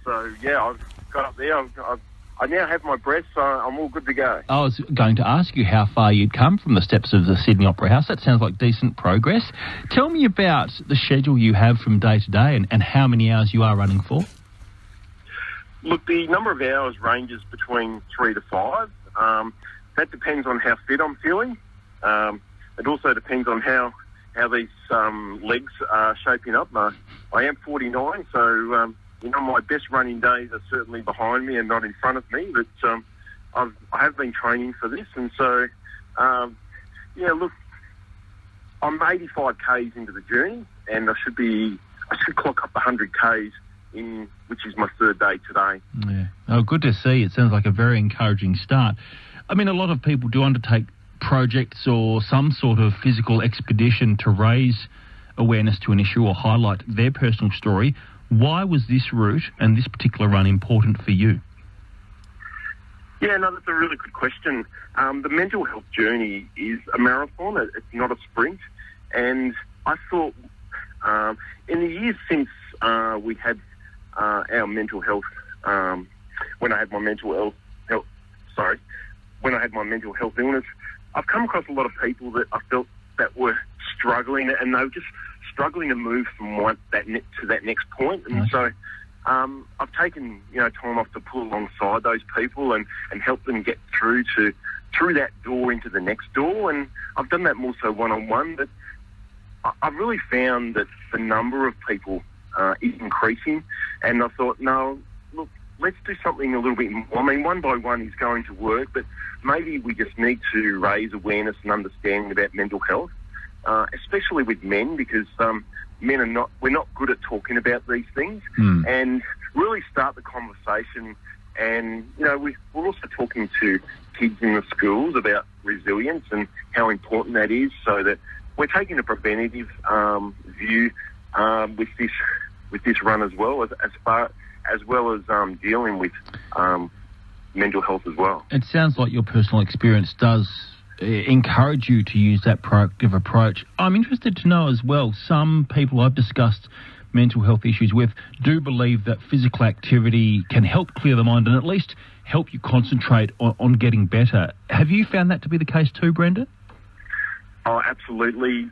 So, yeah, I've got up there. I now have my breath, so I'm all good to go. I was going to ask you how far you'd come from the steps of the Sydney Opera House. That sounds like decent progress. Tell me about the schedule you have from day to day and how many hours you are running for. Look, the number of hours ranges between 3 to 5. That depends on how fit I'm feeling. It also depends on how these legs are shaping up. I am 49, so my best running days are certainly behind me and not in front of me. But I have been training for this, and so look, I'm 85 k's into the journey, and I should clock up 100 k's in, which is my third day today. Yeah. Oh, good to see. It sounds like a very encouraging start. I mean, a lot of people do undertake projects or some sort of physical expedition to raise awareness to an issue or highlight their personal story. Why was this route and this particular run important for you? Yeah, no, that's a really good question. The mental health journey is a marathon. It's not a sprint. And I thought in the years since we had our mental health, when I had my mental health illness, I've come across a lot of people that I felt that were struggling, and they were just struggling to move from to that next point. And so I've taken time off to pull alongside those people and help them get through that door into the next door. And I've done that more so one-on-one, but I've really found that the number of people is increasing, and I thought, no, look, let's do something a little bit more. I mean, one by one is going to work, but maybe we just need to raise awareness and understanding about mental health, especially with men, because we're not good at talking about these things, and really start the conversation. And, we're also talking to kids in the schools about resilience and how important that is, so that we're taking a preventative view with this run as well as dealing with mental health as well. It sounds like your personal experience does encourage you to use that proactive approach. I'm interested to know as well, some people I've discussed mental health issues with do believe that physical activity can help clear the mind and at least help you concentrate on getting better. Have you found that to be the case too, Brendan? Oh, absolutely.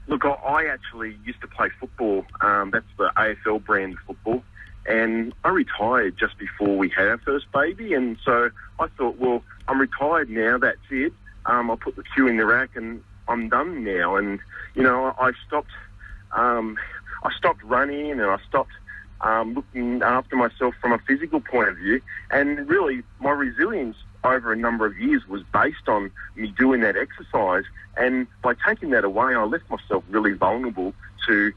Look, I actually used to play football. That's the AFL brand of football. And I retired just before we had our first baby. And so I thought, well, I'm retired now, that's it. I'll put the cue in the rack and I'm done now. And, I stopped running, and I stopped looking after myself from a physical point of view. And really, my resilience over a number of years was based on me doing that exercise. And by taking that away, I left myself really vulnerable to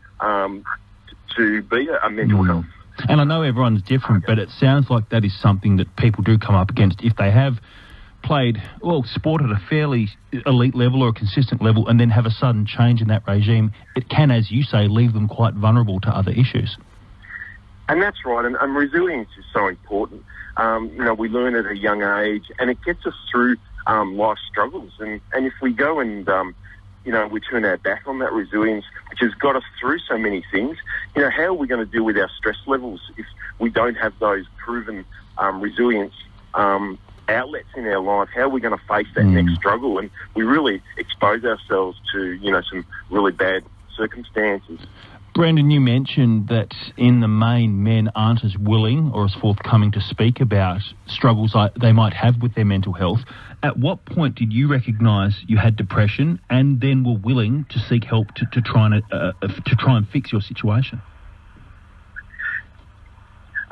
be a mental health. And I know everyone's different, but it sounds like that is something that people do come up against if they have played, sport at a fairly elite level or a consistent level and then have a sudden change in that regime. It can, as you say, leave them quite vulnerable to other issues. And that's right, and resilience is so important. We learn at a young age, and it gets us through life struggles. And if we go and, we turn our back on that resilience, which has got us through so many things, how are we going to deal with our stress levels if we don't have those proven resilience outlets in our life? How are we going to face that next struggle? And we really expose ourselves to, some really bad circumstances. Brendan, you mentioned that in the main, men aren't as willing or as forthcoming to speak about struggles they might have with their mental health. At what point did you recognise you had depression and then were willing to seek help to try and fix your situation?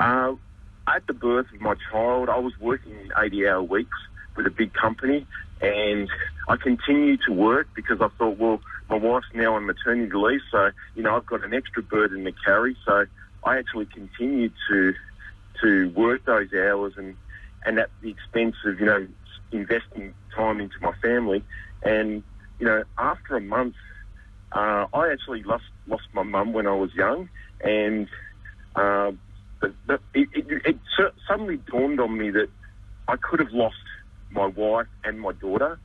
At the birth of my child, I was working 80-hour weeks with a big company, and I continued to work because I thought, well, my wife's now on maternity leave, so, I've got an extra burden to carry. So I actually continued to work those hours and at the expense of, investing time into my family. And, after a month, I actually lost my mum when I was young, and it suddenly dawned on me that I could have lost my wife and my daughter.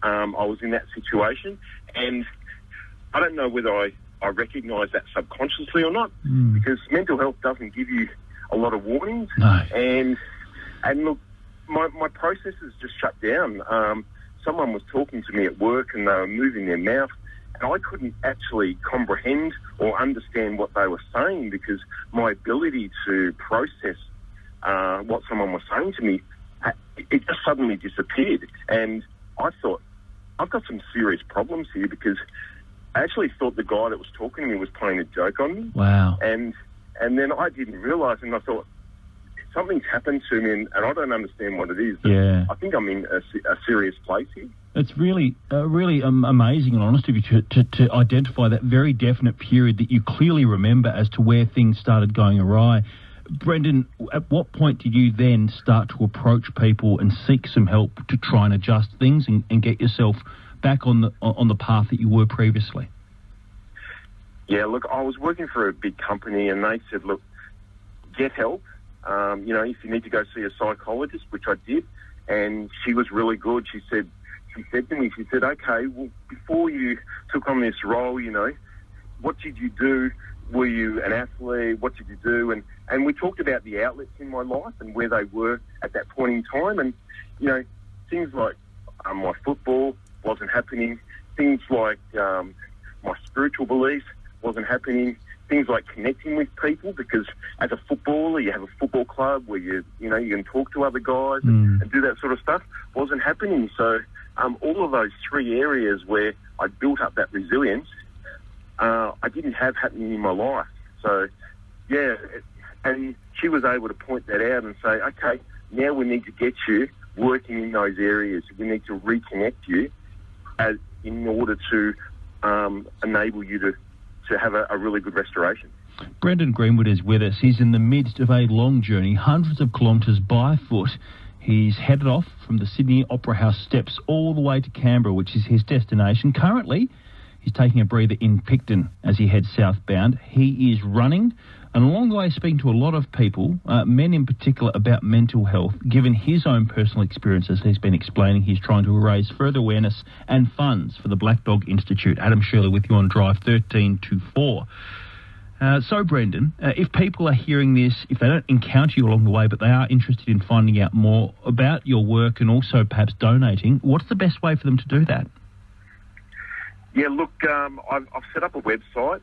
I was in that situation, and I don't know whether I recognise that subconsciously or not, because mental health doesn't give you a lot of warnings. No. And look, my processes just shut down. Someone was talking to me at work and they were moving their mouth, and I couldn't actually comprehend or understand what they were saying because my ability to process what someone was saying to me, it just suddenly disappeared. And I thought, I've got some serious problems here because I actually thought the guy that was talking to me was playing a joke on me. Wow. And then I didn't realise, and I thought, something's happened to me, and I don't understand what it is. Yeah. I think I'm in a serious place here. It's really amazing and honest of you to identify that very definite period that you clearly remember as to where things started going awry. Brendan, at what point did you then start to approach people and seek some help to try and adjust things and get yourself back on the path that you were previously? Yeah, look, I was working for a big company and they said, look, get help. If you need to go see a psychologist, which I did, and she was really good. She said to me, okay, well, before you took on this role, what did you do? Were you an athlete? What did you do? And we talked about the outlets in my life and where they were at that point in time. And, things like my football wasn't happening. Things like my spiritual beliefs wasn't happening. Things like connecting with people, because as a footballer, you have a football club where you can talk to other guys and do that sort of stuff, wasn't happening. So all of those three areas where I built up that resilience, I didn't have happening in my life. So, yeah, and she was able to point that out and say, okay, now we need to get you working in those areas. We need to reconnect you in order to enable you to have a really good restoration. Brendan Greenwood is with us. He's in the midst of a long journey, hundreds of kilometres by foot. He's headed off from the Sydney Opera House steps all the way to Canberra, which is his destination. Currently, he's taking a breather in Picton as he heads southbound. He is running and along the way speaking to a lot of people, men in particular, about mental health. Given his own personal experiences, he's been explaining he's trying to raise further awareness and funds for the Black Dog Institute. Adam Shirley with you on Drive 1324. So, Brendan, if people are hearing this, if they don't encounter you along the way, but they are interested in finding out more about your work and also perhaps donating, what's the best way for them to do that? Yeah, look, I've set up a website,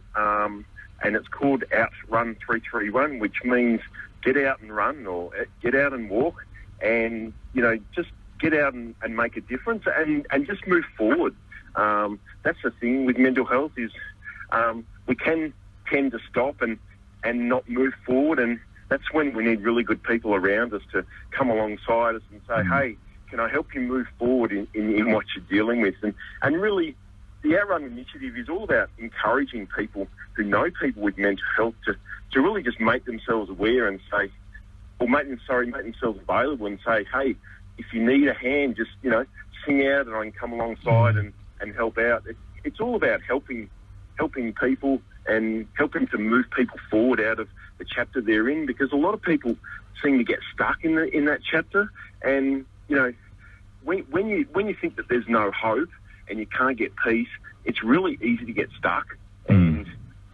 and it's called Outrun 331, which means get out and run or get out and walk and, just get out and make a difference and just move forward. That's the thing with mental health is we can tend to stop and not move forward, and that's when we need really good people around us to come alongside us and say, hey, can I help you move forward in what you're dealing with? And really, the Outrun initiative is all about encouraging people who know people with mental health to really just make themselves aware and say, or make themselves available and say, hey, if you need a hand, just, sing out and I can come alongside and help out. It's all about helping people and helping to move people forward out of the chapter they're in, because a lot of people seem to get stuck in that chapter. And, when you think that there's no hope and you can't get peace, it's really easy to get stuck. And,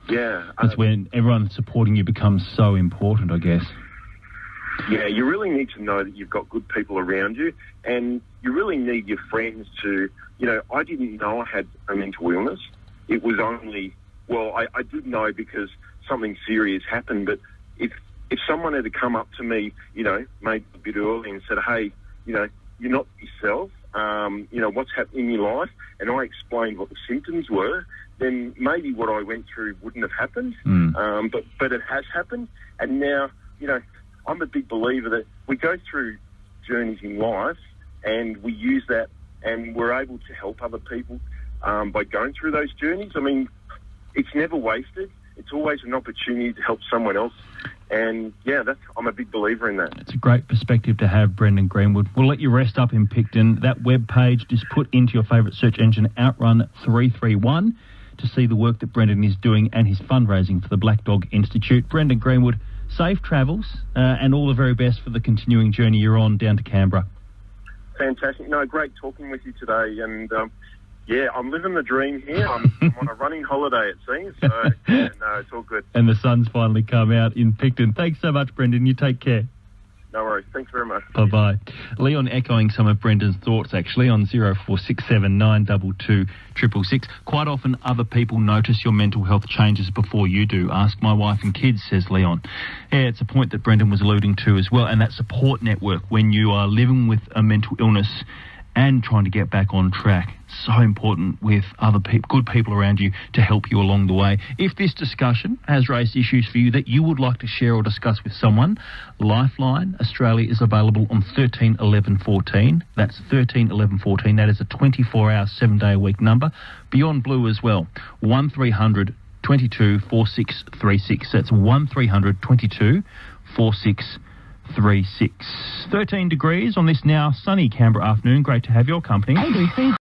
yeah. That's when everyone supporting you becomes so important, I guess. Yeah, you really need to know that you've got good people around you, and you really need your friends to, I didn't know I had a mental illness. It was only, I did know because something serious happened, but if someone had to come up to me, maybe a bit early and said, hey, you're not yourself, what's happening in your life, and I explained what the symptoms were, then maybe what I went through wouldn't have happened. But it has happened, and now, I'm a big believer that we go through journeys in life and we use that and we're able to help other people by going through those journeys. I mean, it's never wasted. It's always an opportunity to help someone else. And, yeah, I'm a big believer in that. It's a great perspective to have, Brendan Greenwood. We'll let you rest up in Picton. That web page, just put into your favourite search engine, Outrun 331, to see the work that Brendan is doing and his fundraising for the Black Dog Institute. Brendan Greenwood, safe travels and all the very best for the continuing journey you're on down to Canberra. Fantastic. No, great talking with you today. And, Yeah, I'm living the dream here. I'm on a running holiday, it seems. So, yeah, no, it's all good. And the sun's finally come out in Picton. Thanks so much, Brendan. You take care. No worries. Thanks very much. Bye-bye. Leon echoing some of Brendan's thoughts, actually, on 0467 922 666. Quite often, other people notice your mental health changes before you do. Ask my wife and kids, says Leon. Yeah, it's a point that Brendan was alluding to as well, and that support network when you are living with a mental illness and trying to get back on track. So important with other good people around you to help you along the way. If this discussion has raised issues for you that you would like to share or discuss with someone, Lifeline Australia is available on 13 11 14. That's 13 11 14. That is a 24-hour, 7-day-a-week number. Beyond Blue as well, 1300 22 4636. That's 1300 22 4636. 13 degrees on this now sunny Canberra afternoon. Great to have your company. ABC